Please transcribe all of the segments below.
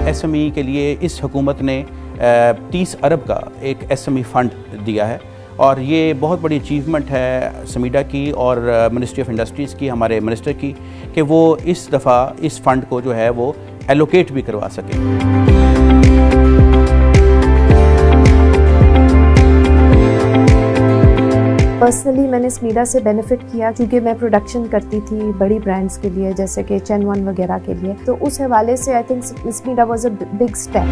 SME के लिए इस हुकूमत ने 30 अरब का एक एसएमई फ़ंड दिया है और ये बहुत बड़ी अचीवमेंट है समीडा की और मिनिस्ट्री ऑफ इंडस्ट्रीज़ की, हमारे मिनिस्टर की, कि वो इस दफ़ा इस फ़ंड को जो है वो एलोकेट भी करवा सके। पर्सनली मैंने स्मीडा से बेनिफिट किया क्योंकि मैं प्रोडक्शन करती थी बड़ी ब्रांड्स के लिए जैसे कि चेन1 वगैरह के लिए, तो उस हवाले से I think SMEDA was a big step.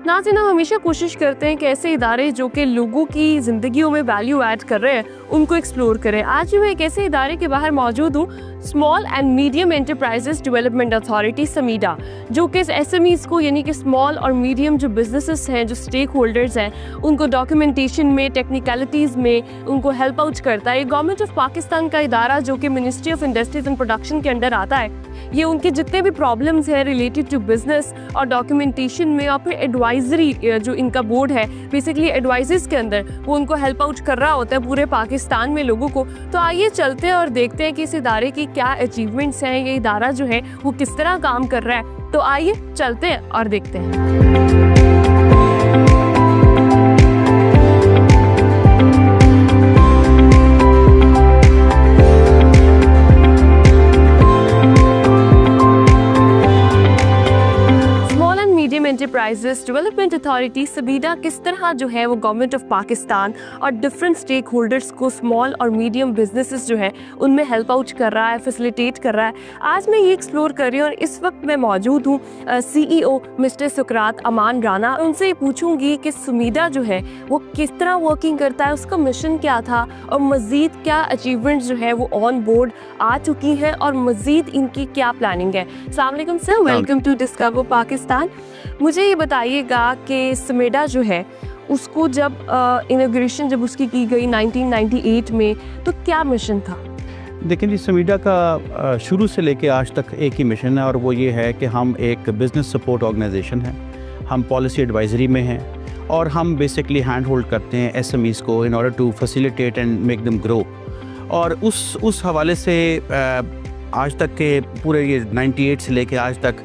नाज़रीन, हम हमेशा कोशिश करते हैं कि ऐसे इदारे जो कि लोगों की ज़िंदगियों में वैल्यू ऐड कर रहे हैं उनको एक्सप्लोर करें। आज मैं एक ऐसे इदारे के बाहर मौजूद हूँ, small and medium enterprises development authority SMEDA, जो कि एसएमईज़ को यानी कि स्मॉल और मीडियम जो बिजनेसेस हैं, जो स्टेक होल्डर्स हैं, उनको डॉक्यूमेंटेशन में, टेक्निकलिटीज़ में उनको हेल्प आउट करता है। ये गवर्नमेंट ऑफ पाकिस्तान का इदारा जो कि ministry of industries and production के अंडर आता है, ये उनके जितने भी प्रॉब्लम्स हैं रिलेटेड टू बिजनेस और डॉक्यूमेंटेशन में और फिर एडवाइजरी, जो इनका बोर्ड है बेसिकली एडवाइजर्स के अंदर, वो उनको हेल्प आउट कर रहा होता है पूरे पाकिस्तान में लोगों को। तो आइए चलते हैं और देखते हैं कि इस इदारे की क्या अचीवमेंट्स हैं, ये इदारा जो है वो किस तरह काम कर रहा है। तो आइए चलते हैं और देखते हैं। एंटरप्राइजेस डेवलपमेंट अथॉरिटी समीडा किस तरह जो है वो गवर्नमेंट ऑफ पाकिस्तान और डिफरेंट स्टेक होल्डर्स को, स्मॉल और मीडियम बिजनेसेस जो है उनमें हेल्प आउट कर रहा है, फैसिलिटेट कर रहा है। आज मैं ये एक्सप्लोर कर रही हूँ और इस वक्त मैं मौजूद हूँ CEO मिस्टर सुकरात अमान राना। उनसे ये पूछूंगी कि समीडा जो है वो किस तरह वर्किंग करता है, उसका मिशन क्या था और मज़ीद क्या अचीवमेंट्स जो है वो ऑन बोर्ड आ चुकी हैं और मज़ीद इनकी क्या प्लानिंग है। अस्सलाम वालेकुम sir, welcome to discover Pakistan. मुझे ये बताइएगा कि समीडा जो है उसको जब इनॉग्रेशन जब उसकी की गई 1998 में, तो क्या मिशन था? देखिए जी, समीडा का शुरू से लेके आज तक एक ही मिशन है और वो ये है कि हम एक बिज़नेस सपोर्ट ऑर्गेनाइजेशन हैं, हम पॉलिसी एडवाइजरी में हैं और हम बेसिकली हैंड होल्ड करते हैं एसएमईज़ को in order to facilitate and make them grow. और उस हवाले से आज तक के पूरे ये 98 से लेके आज तक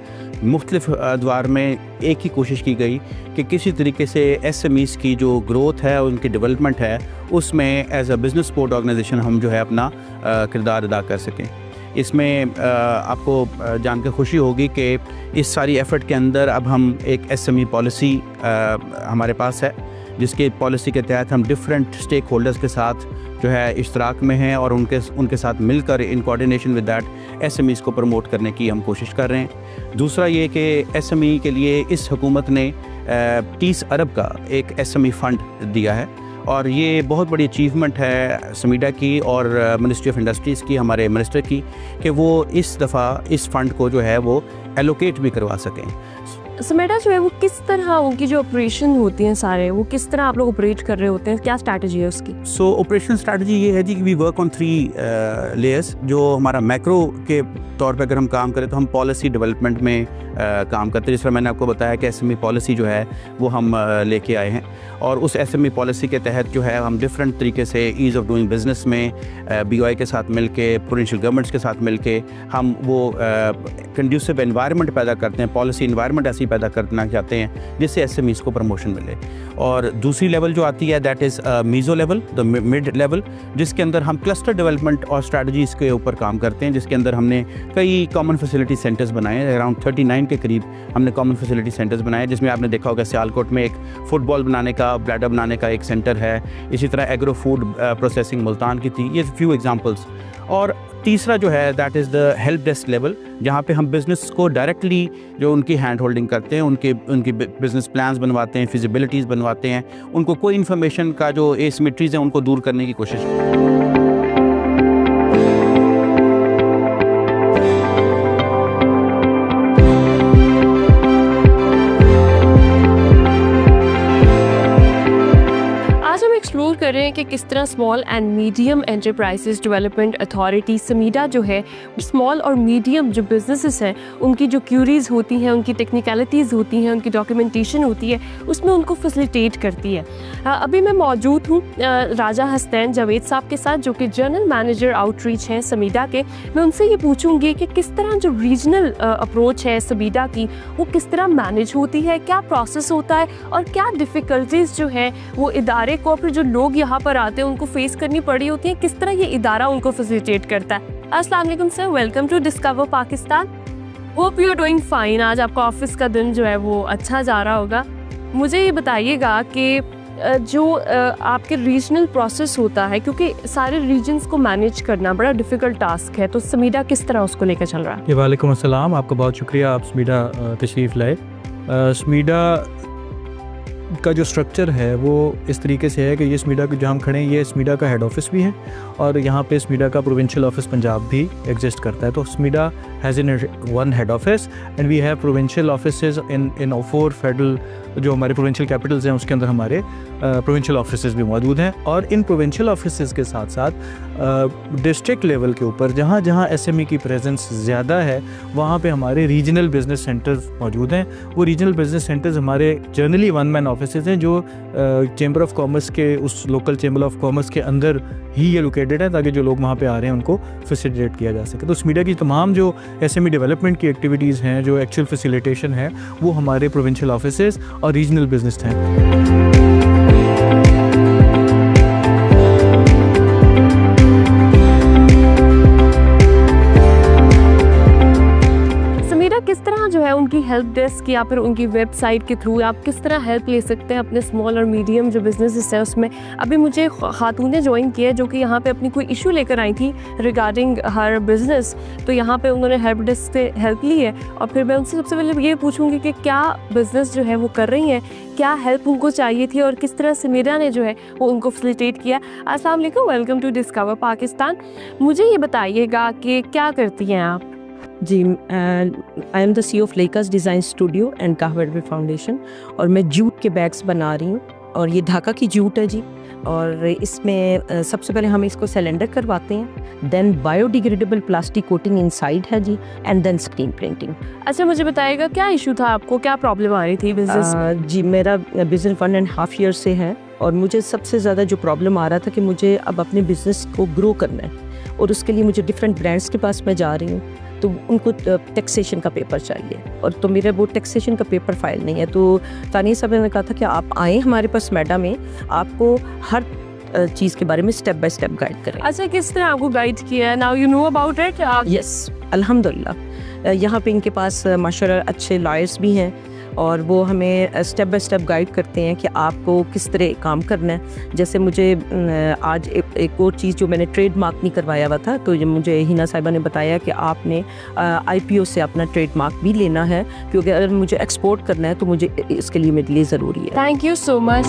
मुख्तलिफ अदवार में एक ही कोशिश की गई कि किसी तरीके से एसएमईज़ की जो ग्रोथ है, उनकी डेवलपमेंट है, उसमें as a business support organization हम जो है अपना किरदार अदा कर सकें। इसमें आपको जान के खुशी होगी कि इस सारी एफ़र्ट के अंदर अब हम एक एसएमई पॉलिसी हमारे पास है, जिसके पॉलिसी के तहत हम डिफरेंट स्टेक होल्डर्स के साथ जो है इश्तराक में हैं और उनके साथ मिलकर in coordination with that SMEs को प्रमोट करने की हम कोशिश कर रहे हैं। दूसरा ये कि एसएमई के लिए इस हुकूमत ने 30 अरब का एक एसएमई फ़ंड दिया है और ये बहुत बड़ी अचीवमेंट है समीडा की और मिनिस्ट्री ऑफ इंडस्ट्रीज़ की, हमारे मिनिस्टर की, कि वो इस दफ़ा इस फ़ंड को जो है वो एलोकेट भी करवा सकें। समीडा जो है वो किस तरह, उनकी जो ऑपरेशन होती हैं सारे, वो किस तरह आप लोग ऑपरेट कर रहे होते हैं, क्या स्ट्रैटेजी है उसकी? सो ऑपरेशन स्ट्रैटेजी ये है जी कि वी वर्क ऑन 3 लेयर्स। जो हमारा मैक्रो के तौर पे अगर हम काम करें तो हम पॉलिसी डेवलपमेंट में काम करते हैं। जिस तरह मैंने आपको बताया कि एसएमई पॉलिसी जो है वो हम लेके आए हैं और उस एसएमई पॉलिसी के तहत जो है हम डिफरेंट तरीके से ईज़ ऑफ डूइंग बिज़नेस में BOI के साथ मिल के, प्रोविंशियल गवर्नमेंट्स के साथ मिल के हम वो कंड्यूसिव एनवायरनमेंट पैदा करते हैं, पॉलिसी एनवायरनमेंट ऐसी पैदा करना चाहते हैं जिससे एसएमईज़ को प्रमोशन मिले। और दूसरी लेवल जो आती है that is meso level, the mid level, जिसके अंदर हम क्लस्टर डेवलपमेंट और स्ट्रैटेजीज़ के ऊपर काम करते हैं, जिसके अंदर हमने कई कॉमन फैसिलिटी सेंटर्स बनाए हैं। अराउंड 39 के करीब हमने कॉमन फैसिलिटी सेंटर्स बनाए, जिसमें आपने देखा होगा सियालकोट में एक फुटबॉल बनाने का, ब्लैडर बनाने का एक सेंटर है। इसी तरह एग्रो फूड प्रोसेसिंग मुल्तान की थी। ये फ्यू एग्जांपल्स। और तीसरा जो है that is the help desk level, जहाँ पे हम बिज़नेस को डायरेक्टली जो उनकी हैंड होल्डिंग करते हैं, उनकी बिज़नेस प्लान्स बनवाते हैं, फिजिबिलिटीज़ बनवाते हैं, उनको कोई इन्फॉर्मेशन का जो एसिमेट्रीज़ हैं उनको दूर करने की कोशिश। कर रहे हैं कि किस तरह small and medium enterprises development authority SMEDA जो है स्मॉल और मीडियम जो बिजनेसेस हैं उनकी जो क्यूरीज होती हैं, उनकी टेक्निकलिटीज़ होती हैं, उनकी डॉक्यूमेंटेशन होती है, उसमें उनको फैसिलिटेट करती है। अभी मैं मौजूद हूँ राजा हसनैन जावेद साहब के साथ, जो कि जनरल मैनेजर आउटरीच हैं समीडा के। मैं उनसे ये पूछूंगी कि किस तरह जो रीजनल अप्रोच है समीडा की वो किस तरह मैनेज होती है, क्या प्रोसेस होता है और क्या डिफ़िकल्टीज़ जो है वो इदारे को, फिर जो लोग यहाँ पर आते हैं उनको फेस करनी पड़ी होती है, किस तरह ये इदारा उनको फैसिलिटेट करता है। अस्सलाम वालेकुम sir, welcome to discover Pakistan. Hope you are doing fine. आज आपका ऑफिस का दिन जो है वो अच्छा जा रहा होगा। मुझे ये बताइएगा कि जो आपके रीजनल प्रोसेस होता है, क्योंकि सारे रीजन्स को मैनेज करना बड़ा डिफ़िकल्ट टास्क है, तो समीडा किस तरह उसको लेकर चल रहा है? वालेकुम अस्सलाम, आपका बहुत शुक्रिया, आप समीडा तशरीफ़ लाए। समीडा का जो स्ट्रक्चर है वो इस तरीके से है कि ये समीडा के जहाँ हम खड़े हैं ये समीडा का हेड ऑफिस भी है और यहाँ पे समीडा का प्रोविंशियल ऑफिस पंजाब भी एग्जिस्ट करता है। तो SMEDA has in one head office and we have provincial offices in 4 federal, जो हमारे प्रोविंशियल कैपिटल्स हैं उसके अंदर हमारे प्रोविंशियल ऑफिसेज भी मौजूद हैं। और इन प्रोविंशियल ऑफिसेज के साथ साथ डिस्ट्रिक्ट लेवल के ऊपर जहाँ जहाँ SME की प्रेजेंस ज़्यादा है वहाँ पे हमारे रीजनल बिजनेस सेंटर्स मौजूद हैं। वो रीजनल बिजनेस सेंटर्स हमारे जनरली 1 मैन ऑफिसेज हैं जो चैम्बर ऑफ कॉमर्स के, उस लोकल चैम्बर ऑफ कॉमर्स के अंदर ही ये लोकेटेड है, ताकि जो लोग वहाँ पे आ रहे हैं उनको फैसिलिटेट किया जा सके। तो समीडा की तमाम जो SME डेवलपमेंट की एक्टिविटीज़ हैं, जो एक्चुअल फैसिलिटेशन है, वो हमारे प्रोविंशियल ऑफिसेज और रीजनल बिजनेस हैं। किस तरह जो है उनकी हेल्प डेस्क या फिर उनकी वेबसाइट के थ्रू आप किस तरह हेल्प ले सकते हैं अपने स्मॉल और मीडियम जो बिजनेसेस हैं उसमें? अभी मुझे खातून ने ज्वाइन किया है जो कि यहाँ पे अपनी कोई इशू लेकर आई थी रिगार्डिंग हर बिजनेस, तो यहाँ पे उन्होंने हेल्प डेस्क से हेल्प ली है और फिर मैं उनसे सबसे पहले ये पूछूंगी कि क्या बिजनेस जो है वो कर रही हैं, क्या हेल्प उनको चाहिए थी और किस तरह समीडा ने जो है वो उनको फैसिलिटेट किया। अस्सलाम वालेकुम, वेलकम टू डिस्कवर पाकिस्तान। मुझे ये बताइएगा कि क्या करती हैं आप? जी, I am the CEO of Lakers design studio and Kahwa foundation, और मैं जूट के बैग्स बना रही हूँ और ये ढाका की जूट है जी। और इसमें सबसे पहले हम इसको सिलेंडर करवाते हैं, then biodegradable plastic coating inside है जी, एंड देन स्क्रीन प्रिंटिंग। अच्छा, मुझे बताइएगा क्या इशू था आपको, क्या प्रॉब्लम आ रही थी बिजनेस? जी, मेरा बिजनेस 1.5 ईयर से है और मुझे सबसे ज़्यादा जो प्रॉब्लम आ रहा था कि मुझे अब अपने बिज़नेस को ग्रो करना है और उसके लिए मुझे डिफरेंट ब्रांड्स के पास मैं जा रही हूँ, तो उनको टैक्सेशन का पेपर चाहिए और तो मेरा वो टैक्सेशन का पेपर फाइल नहीं है। तो तानिया साहब ने कहा था कि आप आएँ हमारे पास मैडम में, आपको हर चीज़ के बारे में स्टेप बाय स्टेप गाइड करें। अच्छा, किस तरह आपको गाइड किया है? Now you know about it? Yes, अल्हम्दुलिल्लाह। यहाँ पे इनके पास माशाल्लाह अच्छे लॉयर्स भी हैं और वो हमें स्टेप बाय स्टेप गाइड करते हैं कि आपको किस तरह काम करना है। जैसे मुझे आज एक और चीज़ जो मैंने ट्रेडमार्क नहीं करवाया हुआ था, तो ये मुझे हिना साहिबा ने बताया कि आपने IPO से अपना ट्रेडमार्क भी लेना है, क्योंकि अगर मुझे एक्सपोर्ट करना है तो मुझे इसके लिए मेरे लिए ज़रूरी है। Thank you so much.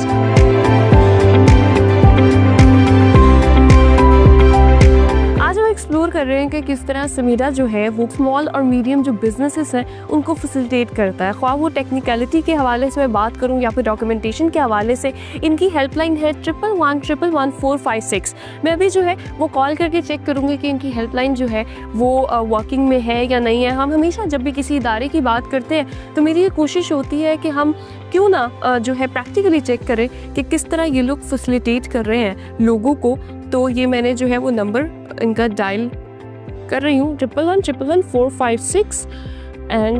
आज हम एक्सप्लोर कर रहे हैं कि किस तरह समीडा जो है वो स्मॉल और मीडियम जो बिजनेसेस हैं उनको फैसिलिटेट करता है, ख्वाह वो टेक्निकलिटी के हवाले से मैं बात करूं या फिर डॉक्यूमेंटेशन के हवाले से। इनकी हेल्पलाइन है 111111456। मैं अभी जो है वो कॉल करके चेक करूँगी कि इनकी हेल्पलाइन जो है वो वर्किंग में है या नहीं है। हम हमेशा जब भी किसी इदारे की बात करते हैं तो मेरी ये कोशिश होती है कि हम क्यों ना जो है प्रैक्टिकली चेक करें कि किस तरह ये लोग फैसिलिटेट कर रहे हैं लोगों को। तो ये मैंने जो है वो नंबर इनका डायल कर रही हूँ 111111456 एंड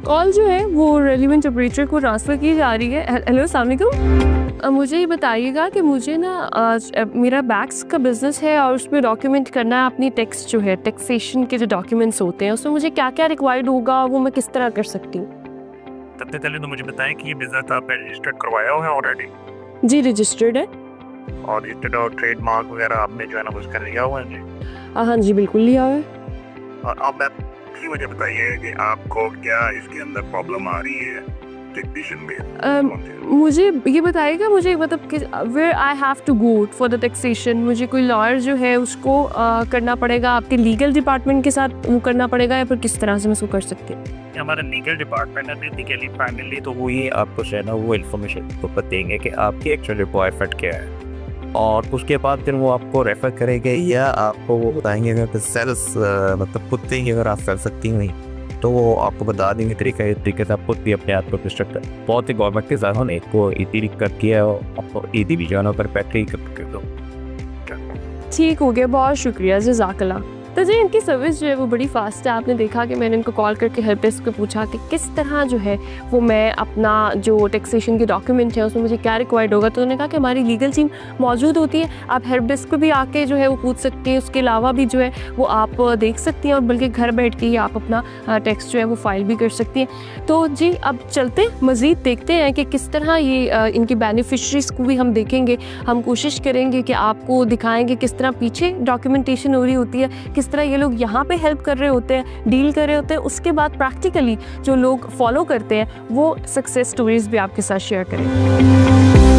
कॉल जो है वो रेलिवेंट ऑपरेटर को ट्रांसफ़र की जा रही है। हेलो, अस्सलाम वालेकुम। मुझे ये बताइएगा कि मुझे ना मेरा बैग्स का बिज़नेस है और उसमें डॉक्यूमेंट करना है अपनी टैक्स जो है, टैक्सेशन के जो डॉक्यूमेंट्स होते हैं उसमें मुझे क्या क्या रिक्वायर्ड होगा, वो मैं किस तरह कर सकती हूँ? सबसे पहले तो मुझे बताएं कि ये बिजनेस आपने रजिस्टर्ड करवाया हुआ है ऑलरेडी? जी, रजिस्टर्ड है। और रजिस्टर्ड और ट्रेडमार्क वगैरह आपने जो है ना उसका लिया हुआ है जी? हाँ जी, बिल्कुल लिया हुआ है। और अब मुझे बताइए कि आपको क्या इसके अंदर प्रॉब्लम आ रही है टैक्सेशन में मुझे ये बताइएगा, मुझे मतलब कि where I have to go for the taxation, मुझे कोई लॉयर जो है उसको करना पड़ेगा, आपके लीगल डिपार्टमेंट के साथ वो करना पड़ेगा, या फिर किस तरह से मैं उसको कर सकती हूँ? हमारा लीगल डिपार्टमेंट है बेसिकली फाइनली तो वो ही आपको जो है ना वो इन्फॉर्मेशन को बताएंगे कि आपकी एक्चुअल रिक्वायरमेंट क्या है, और उसके बाद फिर वो आपको रेफर करेंगे या आपको वो बताएंगे अगर सेल्स मतलब खुद से ही अगर आप कर सकती नहीं तो वो आपको बता देंगे तरीके से आप खुद भी अपने आप को डिस्ट्रक्ट कर। बहुत ही गवर्नमेंट के साथ ने को ईदी कर किया और आपको ईदी भी जाना पर बैठ ही कर दो। ठीक हो गया, बहुत शुक्रिया, जज़ाकल्लाह। तो जी इनकी सर्विस जो है वो बड़ी फास्ट है। आपने देखा कि मैंने इनको कॉल करके हेल्प डेस्क पे पूछा कि किस तरह जो है वो मैं अपना जो टैक्सेशन के डॉक्यूमेंट है उसमें मुझे क्या रिक्वायर्ड होगा, तो उन्होंने कहा कि हमारी लीगल टीम मौजूद होती है, आप हेल्प डेस्क पे भी आके जो है वो पूछ सकती हैं। उसके अलावा भी जो है वो आप देख सकती हैं और बल्कि घर बैठ के ही आप अपना टैक्स जो है वो फाइल भी कर सकती हैं। तो जी अब चलते मज़ीद देखते हैं कि किस तरह ये इनकी बेनिफिशरीज़ को भी हम देखेंगे। हम कोशिश करेंगे कि आपको दिखाएंगे किस तरह पीछे डॉक्यूमेंटेशन हो रही होती है, किस तरह ये लोग यहाँ पे हेल्प कर रहे होते हैं, डील कर रहे होते हैं। उसके बाद प्रैक्टिकली जो लोग फॉलो करते हैं वो सक्सेस स्टोरीज भी आपके साथ शेयर करें।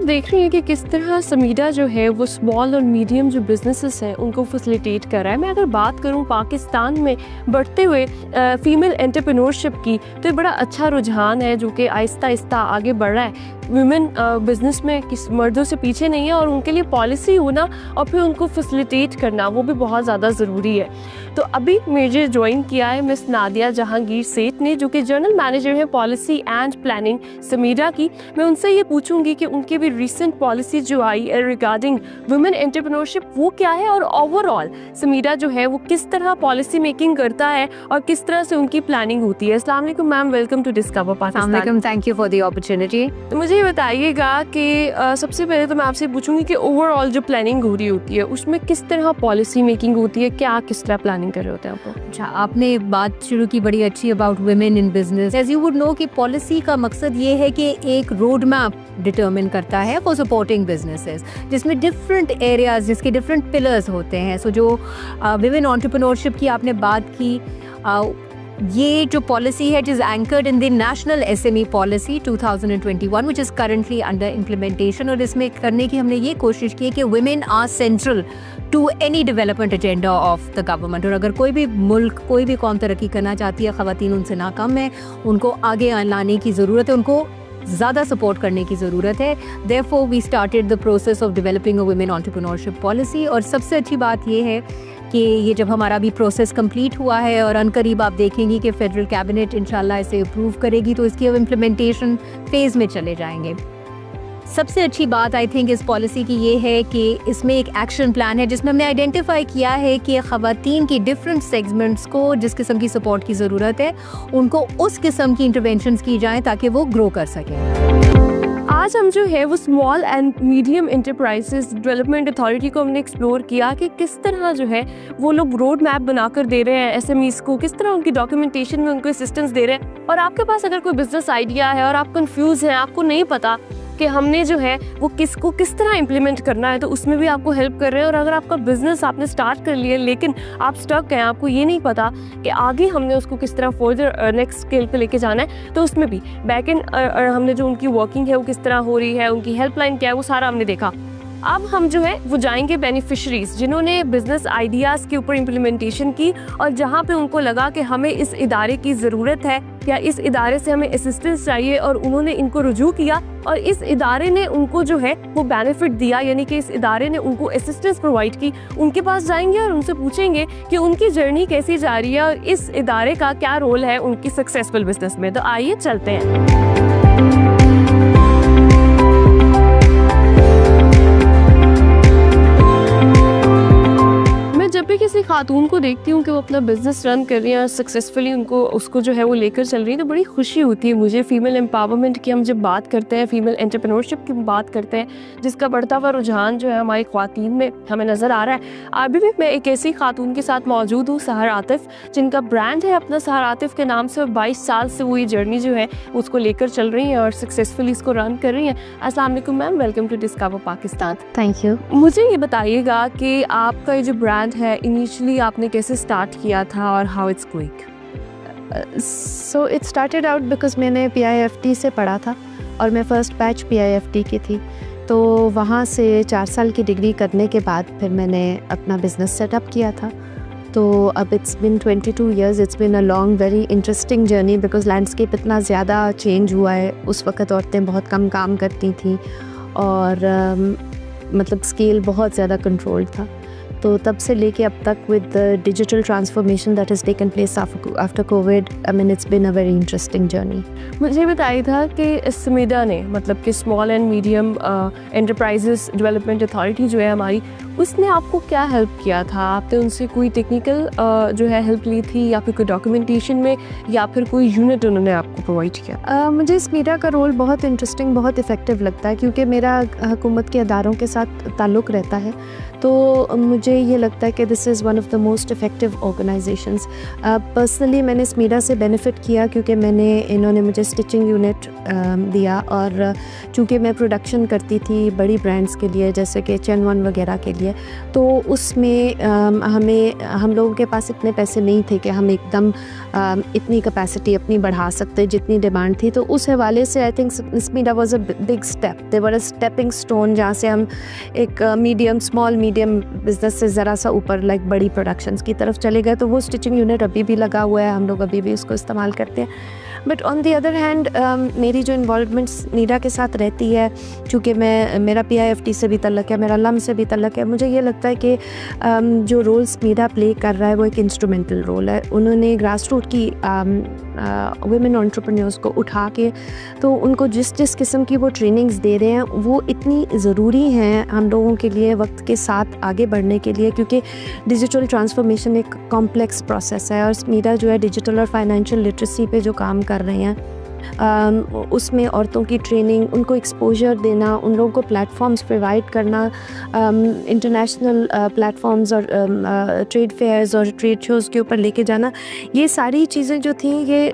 देख रही है कि किस तरह समीडा जो है वो स्मॉल और मीडियम जो बिजनेसेस हैं उनको फैसिलिटेट कर रहा है। मैं अगर बात करूं पाकिस्तान में बढ़ते हुए फीमेल एंटरप्रेन्योरशिप की, तो ये बड़ा अच्छा रुझान है जो कि आहिस्ता आहिस्ता आगे बढ़ रहा है। वुमेन बिज़नेस में किस मर्दों से पीछे नहीं है और उनके लिए पॉलिसी होना और फिर उनको फैसिलिटेट करना वो भी बहुत ज़्यादा ज़रूरी है। तो अभी मुझे ज्वाइन किया है मिस नादिया जहांगीर सेठ ने, जो कि जनरल मैनेजर है पॉलिसी एंड प्लानिंग समीडा की। मैं उनसे ये पूछूंगी कि उनके भी रिसेंट पॉलिसी जो आई है रिगार्डिंग वुमेन एंटरप्रेन्योरशिप वो क्या है और ओवरऑल समीडा जो है वो किस तरह पॉलिसी मेकिंग करता है और किस तरह से उनकी प्लानिंग होती है। अस्सलाम वालेकुम ma'am, welcome to discover Pakistan. Thank you for the opportunity. तो मुझे ये बताइएगा कि सबसे पहले तो मैं आपसे पूछूंगी कि ओवरऑल जो प्लानिंग हो रही होती है उसमें किस तरह पॉलिसी मेकिंग होती है, क्या किस तरह प्लानिंग कर रहे होते हैं आपको? अच्छा, आपने बात शुरू की बड़ी अच्छी about women in business. As you would know कि पॉलिसी का मकसद ये है कि एक रोड मैप डिटरमिन करता है फॉर सपोर्टिंग बिजनेसेस, जिसमें डिफरेंट एरियाज जिसके डिफरेंट पिलर्स होते हैं। सो जो वुमेन एंटरप्रेन्योरशिप की आपने बात की, ये जो पॉलिसी है it is anchored in the national SME policy 2021 which is currently under implementation. और इसमें करने की हमने ये कोशिश की है कि women are central to any development agenda of the government. और अगर कोई भी मुल्क, कोई भी कौम तरक्की करना चाहती है, ख़वातीन उनसे ना कम है, उनको आगे लाने की ज़रूरत है, उनको ज़्यादा सपोर्ट करने की ज़रूरत है। Therefore we started the process of developing a women entrepreneurship policy. और सबसे अच्छी बात ये है कि ये जब हमारा भी प्रोसेस कंप्लीट हुआ है और अनकरीब आप देखेंगी कि फेडरल कैबिनेट इंशाल्लाह इसे अप्रूव करेगी, तो इसकी अब इम्प्लीमेंटेशन फेज़ में चले जाएंगे। सबसे अच्छी बात आई थिंक इस पॉलिसी की ये है कि इसमें एक एक्शन प्लान है जिसमें हमने आइडेंटिफाई किया है कि ख़वातीन की डिफरेंट सेगमेंट्स को जिस किस्म की सपोर्ट की ज़रूरत है उनको उस किस्म की इंटरवेंशंस की जाएँ ताकि वो ग्रो कर सकें। आज हम जो है वो small and medium enterprises development authority को हमने एक्सप्लोर किया कि किस तरह जो है वो लोग रोड मैप बनाकर दे रहे हैं एसएमईज़ को, किस तरह उनकी डॉक्यूमेंटेशन में उनको असिस्टेंस दे रहे हैं। और आपके पास अगर कोई बिजनेस आइडिया है और आप कंफ्यूज हैं, आपको नहीं पता कि हमने जो है वो किसको किस तरह इम्प्लीमेंट करना है, तो उसमें भी आपको हेल्प कर रहे हैं। और अगर आपका बिजनेस आपने स्टार्ट कर लिया लेकिन आप स्टक हैं, आपको ये नहीं पता कि आगे हमने उसको किस तरह फर्दर नेक्स्ट स्केल पे लेके जाना है, तो उसमें भी बैक एंड हमने जो उनकी वर्किंग है वो किस तरह हो रही है, उनकी हेल्पलाइन क्या है, वो सारा हमने देखा। अब हम जो है वो जाएंगे बेनिफिशरीज जिन्होंने बिजनेस आइडियाज़ के ऊपर इम्प्लीमेंटेशन की और जहाँ पे उनको लगा कि हमें इस इदारे की ज़रूरत है या इस इदारे से हमें असिस्टेंस चाहिए और उन्होंने इनको रुजू किया और इस इदारे ने उनको जो है वो बेनिफिट दिया, यानी कि इस इदारे ने उनको असिस्टेंस प्रोवाइड की। उनके पास जाएंगे और उनसे पूछेंगे कि उनकी जर्नी कैसी जा रही है और इस इदारे का क्या रोल है उनकी सक्सेसफुल बिजनेस में। तो आइए चलते हैं। जब भी किसी खातून को देखती हूँ कि वो अपना बिजनेस रन कर रही हैं और सक्सेसफुली उसको जो है वो लेकर चल रही है, तो बड़ी खुशी होती है मुझे। फीमेल एम्पावरमेंट की हम जब बात करते हैं, फीमेल एंटरप्रेन्योरशिप की बात करते हैं, जिसका बढ़ता हुआ रुझान जो है हमारी ख्वातीन में हमें नज़र आ रहा है। अभी भी मैं एक ऐसी खातून के साथ मौजूद हूँ, सहर आतिफ, जिनका ब्रांड है अपना सहर आतिफ के नाम से, और 22 साल से वो ये जर्नी जो है उसको लेकर चल रही हैं और सक्सेसफुली इसको रन कर रही हैं। अस्सलाम वालेकुम ma'am, welcome to discover Pakistan. Thank you. मुझे ये बताइएगा कि आपका ये जो ब्रांड है इनिशियली आपने कैसे स्टार्ट किया था और how it's going? So it started out because मैंने PIFT से पढ़ा था और मैं फ़र्स्ट बैच PIFT की थी, तो वहाँ से 4 साल की डिग्री करने के बाद फिर मैंने अपना बिज़नेस सेटअप किया था। तो अब it's been 22 years, it's been a long very interesting journey because landscape इतना ज़्यादा चेंज हुआ है। उस वक़्त औरतें बहुत कम काम करती थी और मतलब स्केल बहुत ज़्यादा कंट्रोल्ड था। तो तब से लेके अब तक with the digital transformation that has taken place after Covid, I mean it's been a very interesting journey. मुझे बताया था कि स्मिडा ने, मतलब कि small and medium enterprises development authority जो है हमारी, उसने आपको क्या हेल्प किया था? आपने उनसे कोई टेक्निकल जो है हेल्प ली थी या फिर कोई डॉक्यूमेंटेशन में, या फिर कोई यूनिट उन्होंने आपको प्रोवाइड किया? मुझे स्मिडा का रोल बहुत इंटरेस्टिंग, बहुत इफ़ेक्टिव लगता है क्योंकि मेरा हुकूमत के अदारों के साथ ताल्लुक़ रहता है। तो मुझे ये लगता है कि this is one of the most effective organisations. Personally मैंने स्मिडा से बेनिफिट किया क्योंकि इन्होंने मुझे स्टिचिंग यूनिट दिया, और चूँकि मैं प्रोडक्शन करती थी बड़ी ब्रांड्स के लिए जैसे कि चेन1 वगैरह के लिए, तो उसमें हम लोगों के पास इतने पैसे नहीं थे कि हम एकदम इतनी कैपेसिटी अपनी बढ़ा सकते जितनी डिमांड थी। तो उस हवाले से I think SMEDA was a big step, they were a stepping stone, जहाँ से हम एक स्मॉल मीडियम बिजनेस से ज़रा सा ऊपर लाइक बड़ी प्रोडक्शंस की तरफ चले गए। तो वो स्टिचिंग यूनिट अभी भी लगा हुआ है, हम लोग अभी भी उसको इस्तेमाल करते हैं। But on the other hand मेरी जो इन्वॉल्वमेंट स्मिडा के साथ रहती है, चूँकि मेरा PIFT से भी तल्लक है, मेरा लम से भी तल्लक है, मुझे ये लगता है कि जो रोल स्मिडा प्ले कर रहा है वो एक इंस्ट्रूमेंटल रोल है। उन्होंने ग्रास रूट की वुमेन एंटरप्रेन्योर्स को उठा के, तो उनको जिस किस्म की वो ट्रेनिंग्स दे रहे हैं वो इतनी ज़रूरी हैं हम लोगों के लिए वक्त के साथ आगे बढ़ने के लिए, क्योंकि डिजिटल ट्रांसफॉर्मेशन एक कॉम्प्लेक्स प्रोसेस है और स्मिडा जो है डिजिटल और फाइनेंशियल लिटरेसी पे जो काम कर रहे हैं उसमें औरतों की ट्रेनिंग, उनको एक्सपोजर देना, उन लोगों को प्लेटफॉर्म्स प्रोवाइड करना, इंटरनेशनल प्लेटफॉर्म्स और ट्रेड फेयर्स और ट्रेड शोज़ के ऊपर लेके जाना, ये सारी चीज़ें जो थी ये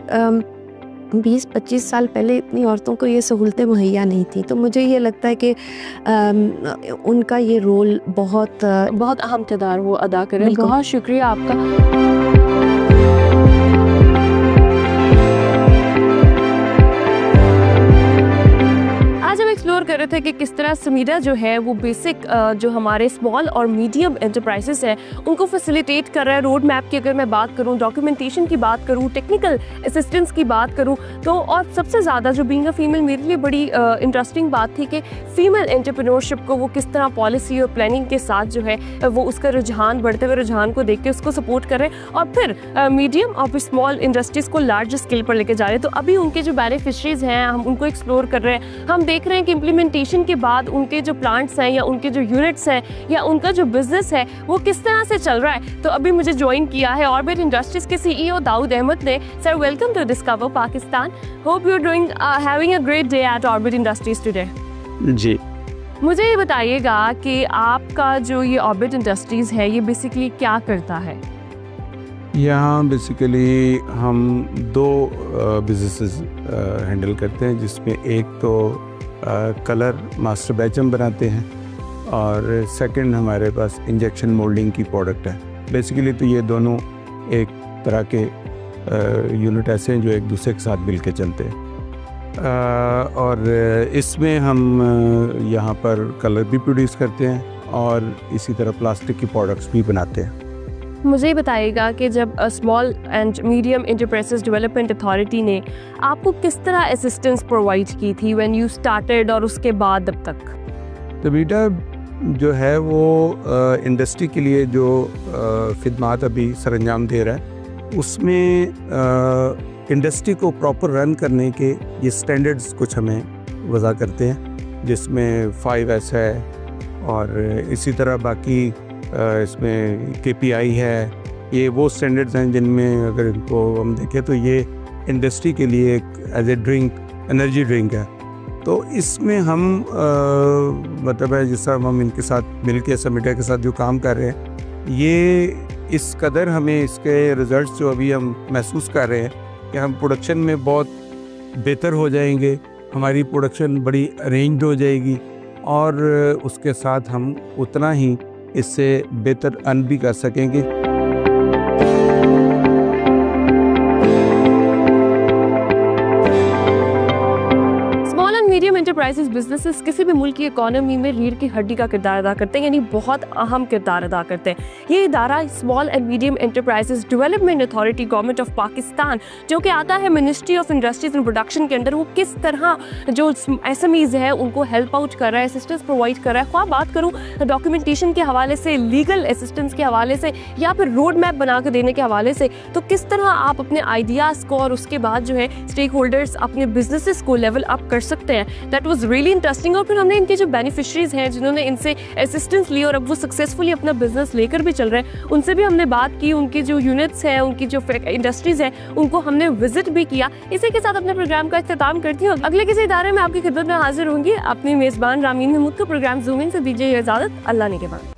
20-25 साल पहले इतनी औरतों को ये सहूलतें मुहैया नहीं थी। तो मुझे ये लगता है कि उनका ये रोल बहुत अहम किरदार वो अदा करें। बहुत शुक्रिया आपका। एक्सप्लोर कर रहे थे कि किस तरह स्मिडा जो है वो बेसिक जो हमारे स्मॉल और मीडियम एंटरप्राइजेस हैं उनको फैसिलिटेट कर रहा है। रोड मैप की अगर मैं बात करूं, डॉक्यूमेंटेशन की बात करूं, टेक्निकल असिस्टेंस की बात करूं, तो और सबसे ज़्यादा जो बीइंग अ फीमेल मेरे लिए बड़ी इंटरेस्टिंग बात थी कि फ़ीमेल एंटरप्रेन्योरशिप को वो किस तरह पॉलिसी और प्लानिंग के साथ जो है वो उसका रुझान, बढ़ते हुए रुझान को देख के उसको सपोर्ट कर रहे हैं और फिर मीडियम और फिर स्मॉल इंडस्ट्रीज़ को लार्ज स्केल पर लेके जा रहे हैं। तो अभी उनके जो बेनिफिशरीज हैं हम उनको एक्सप्लोर कर रहे हैं। हम देख रहे हैं कि इम्प्लीमेंटेशन के बाद उनके जो प्लांट्स हैं या उनके जो यूनिट्स हैं या उनका जो बिजनेस है वो किस तरह से चल रहा है। तो अभी मुझे ज्वाइन किया है ऑर्बिट इंडस्ट्रीज के CEO दाऊद अहमद ने। Sir, welcome to discover Pakistan. Hope you are doing having a great day at Orbit Industries today. जी, मुझे ये बताइएगा कि आपका जो ये ऑर्बिट इंडस्ट्रीज है ये बेसिकली क्या करता है? यहाँ बेसिकली हम 2 बिजनेसेस हैंडल करते हैं, जिसमें एक तो कलर मास्टर बैच हम बनाते हैं और सेकंड हमारे पास इंजेक्शन मोल्डिंग की प्रोडक्ट है। बेसिकली तो ये दोनों एक तरह के यूनिट ऐसे हैं जो एक दूसरे के साथ मिल के चलते हैं और इसमें हम यहाँ पर कलर भी प्रोड्यूस करते हैं और इसी तरह प्लास्टिक की प्रोडक्ट्स भी बनाते हैं। मुझे बताइएगा कि जब small and medium enterprises development authority ने आपको किस तरह असिस्टेंस प्रोवाइड की थी व्हेन यू स्टार्टेड और उसके बाद अब तक? तो बेटा जो है वो इंडस्ट्री के लिए जो खिदमात अभी सरंजाम दे रहा है उसमें इंडस्ट्री को प्रॉपर रन करने के ये स्टैंडर्ड्स कुछ हमें वज़ा करते हैं, जिसमें 5S है और इसी तरह बाकी इसमें KPI है, ये वो स्टैंडर्ड्स हैं जिनमें अगर इनको हम देखें तो ये इंडस्ट्री के लिए एक as a drink, energy drink है। तो इसमें हम मतलब है जिस तरह हम इनके साथ मिल के समीडा के साथ जो काम कर रहे हैं, ये इस कदर हमें इसके रिज़ल्ट्स जो अभी हम महसूस कर रहे हैं कि हम प्रोडक्शन में बहुत बेहतर हो जाएंगे, हमारी प्रोडक्शन बड़ी अरेंज्ड हो जाएगी और उसके साथ हम उतना ही इससे बेहतर अर्न भी कर सकेंगे। मीडियम एंटरप्राइजेस बिजनेसेस किसी भी मुल्क की इकोनॉमी में रीढ़ की हड्डी का किरदार अदा करते हैं, यानी बहुत अहम किरदार अदा करते हैं। ये इदारा small and medium enterprises development authority government of Pakistan जो कि आता है ministry of industries and production के अंदर, वो किस तरह जो SMEs है उनको हेल्प आउट कर रहा है, असिस्टेंस प्रोवाइड कर रहा है। ख्वाह बात करूँ डॉक्यूमेंटेशन के हवाले से, लीगल असिस्टेंस के हवाले से या फिर रोड मैप बना कर देने के हवाले से, तो किस तरह आप अपने आइडियाज़ को और उसके बाद जो है स्टेक होल्डर्स अपने बिजनेसेस को लेवल अप कर सकते हैं। That was really interesting. और फिर हमने इनके जो बेनिफिशरीज हैं जिन्होंने इनसे असिस्टेंस ली और अब वो सक्सेसफुली अपना बिजनेस लेकर भी चल रहे हैं, उनसे भी हमने बात की, उनकी जो यूनिट्स हैं, उनकी जो इंडस्ट्रीज हैं, उनको हमने विजिट भी किया। इसी के साथ अपने प्रोग्राम का इख्तिताम करती हूँ। अगले किसी इदारे में आपकी खिदमत में हाजिर होंगी। अपनी मेज़बान रामीन महमूद का प्रोग्राम ज़ूम इन से दीजिए इजाज़त। अल्लाह ने के बाद।